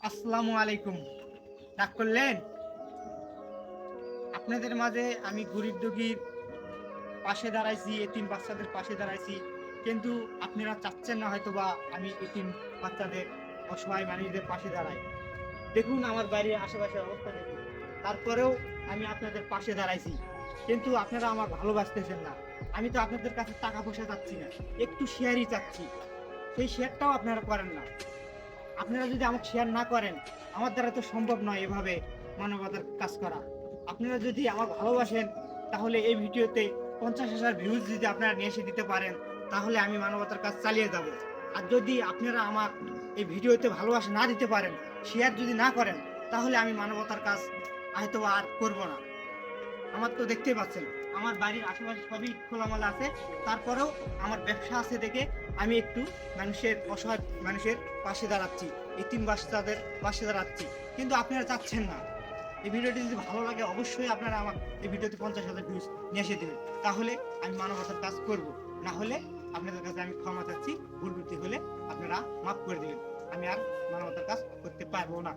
আসসালামু আলাইকুম। রাগ করলেন? আপনাদের মাঝে আমি গরিব দুঃখীর পাশে দাঁড়াইছি, এতিম বাচ্চাদের পাশে দাঁড়াইছি। কিন্তু আপনারা চাচ্ছেন না হয়তোবা আমি এতিম বাচ্চাদের, অসহায় মানুষদের পাশে দাঁড়াই। দেখুন আমার বাড়ির আশেপাশের অবস্থা দেখুন। তারপরেও আমি আপনাদের পাশে দাঁড়াইছি। কিন্তু আপনারা আমার ভালোবাসতেছেন না। আমি তো আপনাদের কাছে টাকা পয়সা চাচ্ছি না। একটু শেয়ারই চাচ্ছি। সেই শেয়ারটাও আপনারা করেন না। আপনারা যদি আমাকে শেয়ার না করেন, আমার দ্বারা তো সম্ভব নয় এভাবে মানবতার কাজ করা। আপনারা যদি আমাকে ভালোবাসেন, তাহলে এই ভিডিওতে 50,000 ভিউজ যদি আপনারা নিয়ে এসে দিতে পারেন, তাহলে আমি মানবতার কাজ চালিয়ে যাব। আর যদি আপনারা আমার এই ভিডিওতে ভালোবাসা না দিতে পারেন, শেয়ার যদি না করেন, তাহলে আমি মানবতার কাজ হয়তো আর করব না। আমার তো দেখতেই পাচ্ছেন আমার বাড়ির আশেপাশে সবই খোলামেলা আছে। তারপরেও আমার ব্যবসা আছে দেখে আমি একটু মানুষের, অসহায় মানুষের পাশে দাঁড়াচ্ছি, এতিম বাচ্চাদের পাশে দাঁড়াচ্ছি। কিন্তু আপনারা চাচ্ছেন না। এই ভিডিওটি যদি ভালো লাগে অবশ্যই আপনারা আমার এই ভিডিওতে 50,000 ভিউজ নিয়ে এসে দেবেন, তাহলে আমি মানবতার কাজ করব। না হলে আপনাদের কাছে আমি ক্ষমা চাচ্ছি, ভুল ত্রুটি হলে আপনারা মাফ করে দেবেন। আমি আর মানবতার কাজ করতে পারবো না।